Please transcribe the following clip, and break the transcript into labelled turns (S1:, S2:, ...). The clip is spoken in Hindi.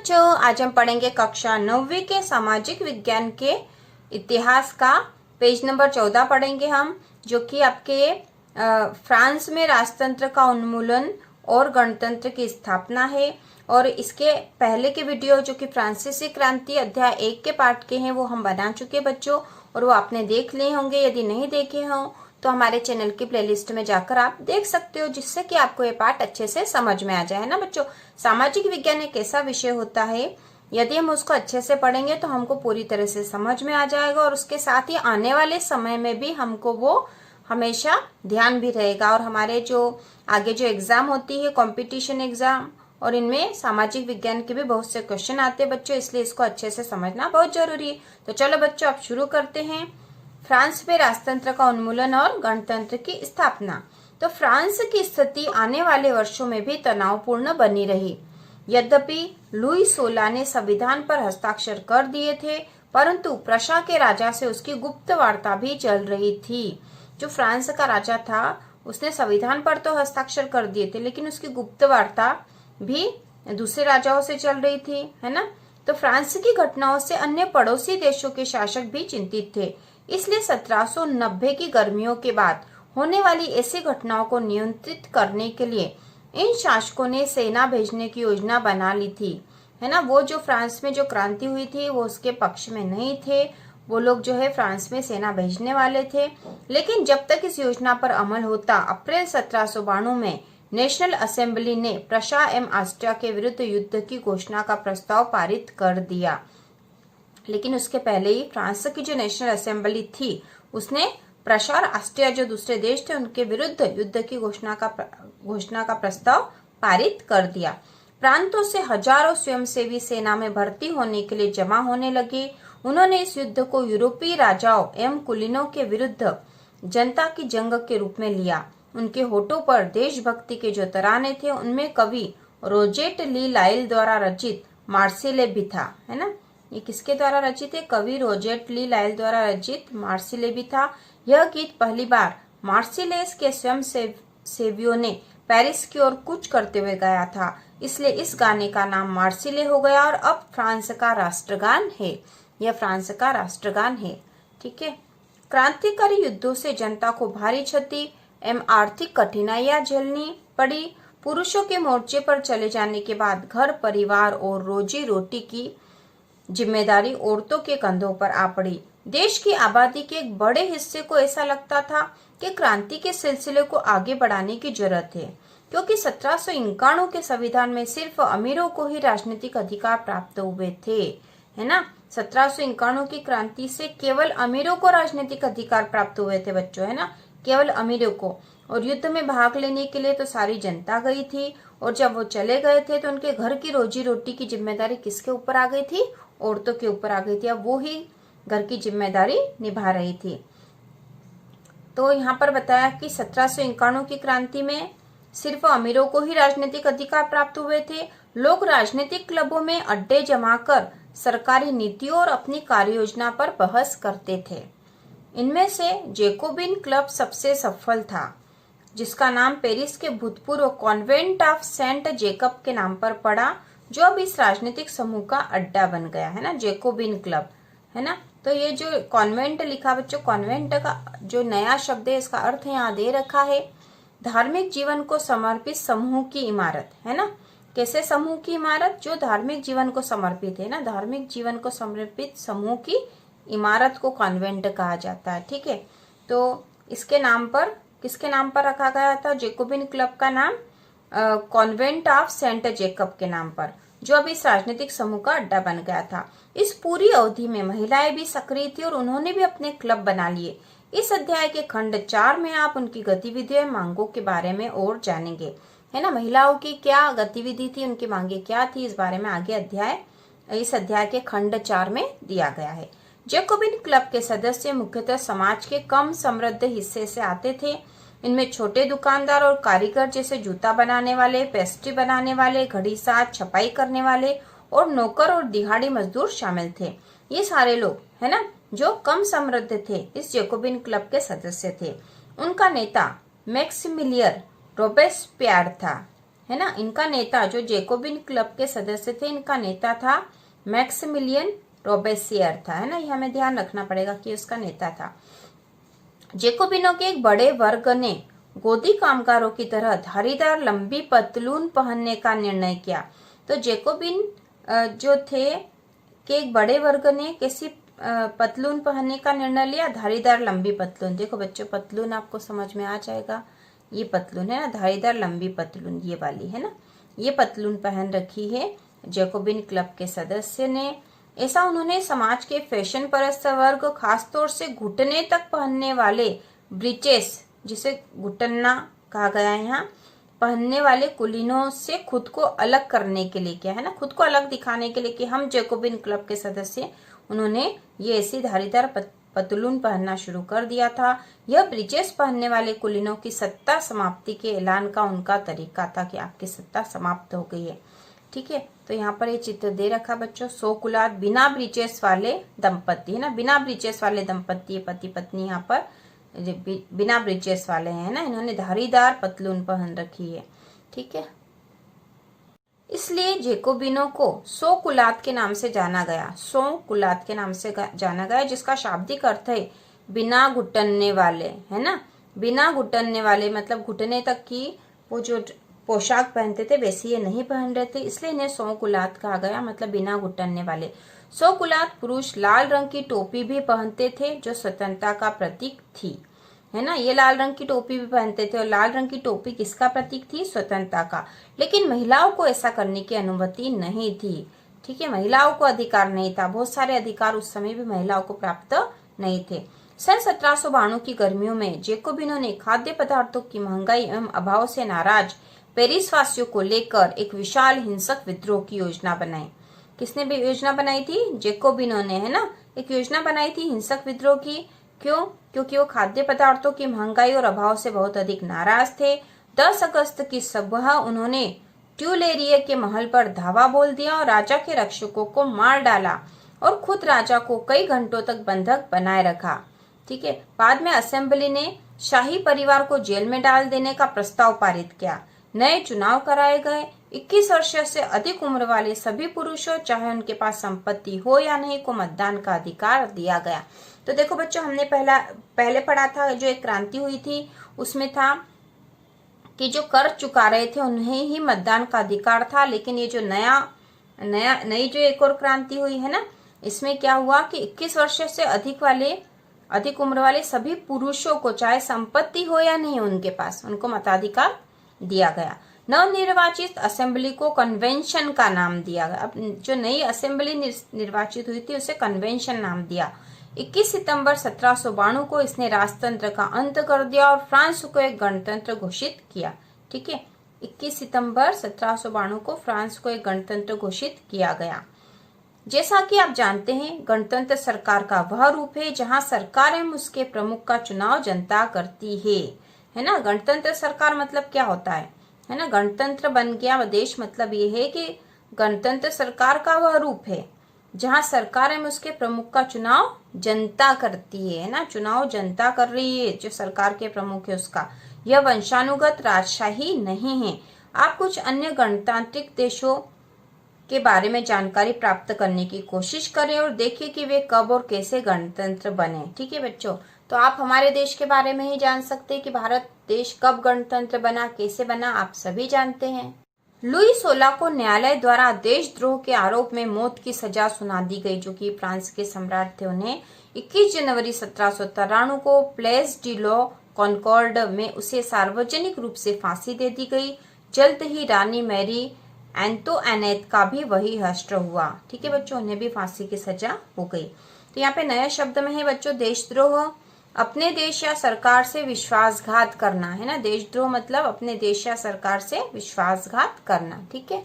S1: बच्चों, आज हम पढ़ेंगे कक्षा 9वीं के सामाजिक विज्ञान के इतिहास का पेज नंबर 14 पढ़ेंगे हम, जो कि आपके फ्रांस में राजतंत्र का उन्मूलन और गणतंत्र की स्थापना है। और इसके पहले के वीडियो जो कि फ्रांसीसी क्रांति अध्याय 1 के पाठ के हैं वो हम बना चुके बच्चों, और वो आपने देख लिए होंगे। यदि नहीं देखे हों तो हमारे चैनल की प्लेलिस्ट में जाकर आप देख सकते हो, जिससे कि आपको ये पाठ अच्छे से समझ में आ जाए, है ना बच्चों। सामाजिक विज्ञान एक ऐसा विषय होता है, यदि हम उसको अच्छे से पढ़ेंगे तो हमको पूरी तरह से समझ में आ जाएगा, और उसके साथ ही आने वाले समय में भी हमको वो हमेशा ध्यान भी रहेगा। और हमारे जो आगे जो एग्जाम होती है, कॉम्पिटिशन एग्जाम, और इनमें सामाजिक विज्ञान के भी बहुत से क्वेश्चन आते हैं बच्चों, इसलिए इसको अच्छे से समझना बहुत जरूरी है। तो चलो बच्चों, अब शुरू करते हैं। फ्रांस में राजतंत्र का उन्मूलन और गणतंत्र की स्थापना। तो फ्रांस की स्थिति आने वाले वर्षों में भी तनावपूर्ण बनी रही। यद्यपि लुई 16 ने संविधान पर हस्ताक्षर कर दिए थे, परंतु प्रशा के राजा से उसकी गुप्त वार्ता भी चल रही थी। जो फ्रांस का राजा था उसने संविधान पर तो हस्ताक्षर कर दिए थे, लेकिन उसकी गुप्त वार्ता भी दूसरे राजाओं से चल रही थी, है ना। तो फ्रांस की घटनाओं से अन्य पड़ोसी देशों के शासक भी चिंतित थे, इसलिए 1790 की गर्मियों के बाद होने वाली ऐसी घटनाओं को नियंत्रित करने के लिए इन शासकों ने सेना भेजने की योजना बना ली थी, है ना। वो जो फ्रांस में जो क्रांति हुई थी वो उसके पक्ष में नहीं थे, वो लोग जो है फ्रांस में सेना भेजने वाले थे। लेकिन जब तक इस योजना पर अमल होता, अप्रैल 1792 में नेशनल असेंबली ने प्रशा एवं ऑस्ट्रिया के विरुद्ध युद्ध की घोषणा का प्रस्ताव पारित कर दिया। लेकिन उसके पहले ही फ्रांस की जो नेशनल असेंबली थी उसने प्रशा और ऑस्ट्रिया जो दूसरे देश थे उनके विरुद्ध युद्ध की घोषणा का प्रस्ताव पारित कर दिया। प्रांतों से हजारों स्वयंसेवी सेना में भर्ती होने के लिए जमा होने लगे। उन्होंने इस युद्ध को यूरोपीय राजाओं एवं कुलीनों के विरुद्ध जनता की जंग के रूप में लिया। उनके होठों पर देशभक्ति के जो तराने थे उनमें कवि रोजेट ली लाइल द्वारा रचित मार्सिले भी था, है ना। ये किसके द्वारा रचित है? कवि रोजेट ली लाइल द्वारा रचित मार्सिले भी था। यह गीत पहली बार मार्सिलेस के स्वयं सेवियों ने पेरिस की ओर कूच करते हुए गाया था, इसलिए इस गाने का नाम मार्सिले हो गया और अब फ्रांस का राष्ट्रगान है। यह फ्रांस का राष्ट्रगान है, ठीक है। क्रांतिकारी युद्धों से जनता को भारी क्षति एवं आर्थिक कठिनाइयां झेलनी पड़ी। पुरुषों के मोर्चे पर चले जाने के बाद घर परिवार और रोजी रोटी की जिम्मेदारी औरतों के कंधों पर आ पड़ी। देश की आबादी के एक बड़े हिस्से को ऐसा लगता था कि क्रांति के सिलसिले को आगे बढ़ाने की जरूरत है, क्योंकि 1791 के संविधान में सिर्फ अमीरों को ही राजनीतिक अधिकार प्राप्त हुए थे, है ना। 1791 की क्रांति से केवल अमीरों को राजनीतिक अधिकार प्राप्त हुए थे बच्चों, है ना, केवल अमीरों को। और युद्ध में भाग लेने के लिए तो सारी जनता गई थी, और जब वो चले गए थे तो उनके घर की रोजी रोटी की जिम्मेदारी किसके ऊपर आ गई थी? औरतों के ऊपर आ गई थी। अब वो ही घर की जिम्मेदारी निभा रही थी। तो यहाँ पर बताया कि 1791 की क्रांति में सिर्फ अमीरों को ही राजनीतिक अधिकार प्राप्त हुए थे। लोग राजनीतिक क्लबों में अड्डे जमाकर सरकारी नीतियों और अपनी कार्य योजना पर बहस करते थे। इनमें से जैकोबिन क्लब सबसे सफल था, जिसका नाम पेरिस के भूतपूर्व कॉन्वेंट ऑफ सेंट जेकब के नाम पर पड़ा, जो अब इस राजनीतिक समूह का अड्डा बन गया, है ना, जैकोबिन क्लब, है ना। तो ये जो कॉन्वेंट लिखा बच्चों, कॉन्वेंट का जो नया शब्द है इसका अर्थ यहाँ दे रखा है धार्मिक जीवन को समर्पित समूह की इमारत, है ना। कैसे समूह की इमारत? जो धार्मिक जीवन को समर्पित है ना, धार्मिक जीवन को समर्पित समूह की इमारत को कॉन्वेंट कहा जाता है, ठीक है। तो इसके नाम पर किसके नाम पर रखा गया था? जैकोबिन क्लब का नाम कॉन्वेंट ऑफ सेंट जेकब के नाम पर, जो अब इस राजनीतिक समूह का अड्डा बन गया था। इस पूरी अवधि में महिलाएं भी सक्रिय थी और उन्होंने भी अपने क्लब बना लिए। इस अध्याय के खंड 4 में आप उनकी गतिविधियों और मांगों के बारे में और जानेंगे, है ना। महिलाओं की क्या गतिविधि थी, उनकी मांगे क्या थी, इस बारे में आगे इस अध्याय के खंड 4 में दिया गया है। जैकोबिन क्लब के सदस्य मुख्यतः समाज के कम समृद्ध हिस्से से आते थे। इनमें छोटे दुकानदार और कारीगर जैसे जूता बनाने वाले, पेस्ट्री बनाने वाले, घड़ी साथ छपाई करने वाले और नौकर और दिहाड़ी मजदूर शामिल थे। ये सारे लोग, है ना, जो कम समृद्ध थे, इस जैकोबिन क्लब के सदस्य थे। उनका नेता मैक्सिमिलियन रोबेस्पियर था, है ना। इनका नेता जो जेकोबिन क्लब के सदस्य थे, इनका नेता था मैक्सिमिलियन रोबेसियर था, है ना। ये हमें ध्यान रखना पड़ेगा कि उसका नेता था। जेकोबिनों के एक बड़े वर्ग ने गोदी कामगारों की तरह धारीदार लंबी पतलून पहनने का निर्णय किया। तो जेकोबिन जो थे कि एक बड़े वर्ग ने कैसी पतलून पहनने का निर्णय लिया, धारीदार लंबी पतलून। देखो बच्चों, पतलून आपको समझ में आ जाएगा, ये पतलून है ना, धारीदार लंबी पतलून ये वाली है ना, ये पतलून पहन रखी है जेकोबिन क्लब के सदस्य ने। ऐसा उन्होंने समाज के फैशन परस्त वर्ग, खासतौर से घुटने तक पहनने वाले ब्रीचेस, जिसे घुटना कहा गया है यहाँ, पहनने वाले कुलीनों से खुद को अलग करने के लिए किया, है ना, खुद को अलग दिखाने के लिए कि हम जेकोबिन क्लब के सदस्य, उन्होंने ये ऐसी धारीदार पतलून पहनना शुरू कर दिया था। यह ब्रीचेस पहनने वाले कुलीनों की सत्ता समाप्ति के ऐलान का उनका तरीका था कि आपकी सत्ता समाप्त हो गई है। ठीक है, तो यहाँ पर ये चित्र दे रखा बच्चों, 100 कुलात बिना ब्रीचेस वाले दंपति, है ना, बिना ब्रीचेस वाले दंपति, पति पत्नी यहाँ पर बिना ब्रीचेस वाले हैं ना, इन्होंने धारीदार पतलून पहन रखी है। ठीक है, इसलिए जेकोबिनों को 100 कुलात के नाम से जाना गया, 100 कुलात के नाम से जाना गया, जिसका शाब्दिक अर्थ है बिना घुटनने वाले, है ना। बिना घुटनने वाले मतलब घुटने तक की वो जो पोशाक पहनते थे वैसे ये नहीं पहन रहे थे, इसलिए इन्हें 100 कुलात कहा गया, मतलब बिना घुटनने वाले। 100 कुलात पुरुष लाल रंग की टोपी भी पहनते थे जो स्वतंत्रता का प्रतीक थी, है ना। ये लाल रंग की टोपी भी पहनते थे, और लाल रंग की टोपी किसका प्रतीक थी, स्वतंत्रता का। लेकिन महिलाओं को ऐसा करने की अनुमति नहीं थी। ठीक है, महिलाओं को अधिकार नहीं था, बहुत सारे अधिकार उस समय भी महिलाओं को प्राप्त नहीं थे। सन 1792 की गर्मियों में जेकोबिनों ने खाद्य पदार्थों की महंगाई एवं अभाव से नाराज पेरिस वासियों को लेकर एक विशाल हिंसक विद्रोह की योजना बनाई। किसने भी योजना बनाई थी, जेकोबिनों ने, है ना, एक योजना बनाई थी हिंसक विद्रोह की। क्यों, क्योंकि वो खाद्य पदार्थों की महंगाई और अभाव से बहुत अधिक नाराज थे। 10 अगस्त की सुबह उन्होंने ट्यूलेरिये के महल पर धावा बोल दिया और राजा के रक्षकों को मार डाला और खुद राजा को कई घंटों तक बंधक बनाए रखा। ठीक है, बाद में असेंबली ने शाही परिवार को जेल में डाल देने का प्रस्ताव पारित किया। नए चुनाव कराए गए। 21 वर्ष से अधिक उम्र वाले सभी पुरुषों, चाहे उनके पास संपत्ति हो या नहीं, को मतदान का अधिकार दिया गया। तो देखो बच्चों, हमने पहले पढ़ा था, जो एक क्रांति हुई थी उसमें था कि जो कर चुका रहे थे उन्हें ही मतदान का अधिकार था। लेकिन ये जो नई जो एक और क्रांति हुई है ना, इसमें क्या हुआ कि 21 वर्ष से अधिक उम्र वाले सभी पुरुषों को, चाहे संपत्ति हो या नहीं उनके पास, उनको मताधिकार दिया गया। नवनिर्वाचित असेंबली को कन्वेंशन का नाम दिया गया। अब जो नई असेंबली निर्वाचित हुई थी उसे कन्वेंशन नाम दिया। 21 सितंबर 1792 को इसने राजतंत्र का अंत कर दिया और फ्रांस को एक गणतंत्र घोषित किया। ठीक है, 21 सितंबर 1792 को फ्रांस को एक गणतंत्र घोषित किया गया। जैसा कि आप जानते हैं, गणतंत्र सरकार का वह रूप है जहां सरकार एवं उसके प्रमुख का चुनाव जनता करती है ना। गणतंत्र सरकार मतलब क्या होता है ना, गणतंत्र बन गया देश, मतलब ये है कि गणतंत्र सरकार का वह रूप है जहां सरकार एवं उसके प्रमुख का चुनाव जनता करती है ना। चुनाव जनता कर रही है, जो सरकार के प्रमुख है उसका। यह वंशानुगत राजशाही नहीं है। आप कुछ अन्य गणतांत्रिक देशों के बारे में जानकारी प्राप्त करने की कोशिश करें और देखिए कि वे कब और कैसे गणतंत्र बने। ठीक है बच्चों, तो आप हमारे देश के बारे में ही जान सकते हैं कि भारत देश कब गणतंत्र बना, कैसे बना, आप सभी जानते हैं। लुई 16 को न्यायालय द्वारा देशद्रोह के आरोप में मौत की सजा सुना दी गई, जो कि फ्रांस के सम्राट थे। उन्हें 21 जनवरी 1793 को प्लेस डी लॉ कॉनकॉर्ड में उसे सार्वजनिक रूप से फांसी दे दी गई। जल्द ही रानी मैरी एंटोइनेट का भी वही हश्र हुआ। ठीक है बच्चों, उन्हें भी फांसी की सजा हो गई। तो यहाँ पे नया शब्द में है बच्चों देशद्रोह, अपने देश या सरकार से विश्वासघात करना, है ना। देशद्रोह मतलब अपने देश या सरकार से विश्वासघात करना। ठीक है।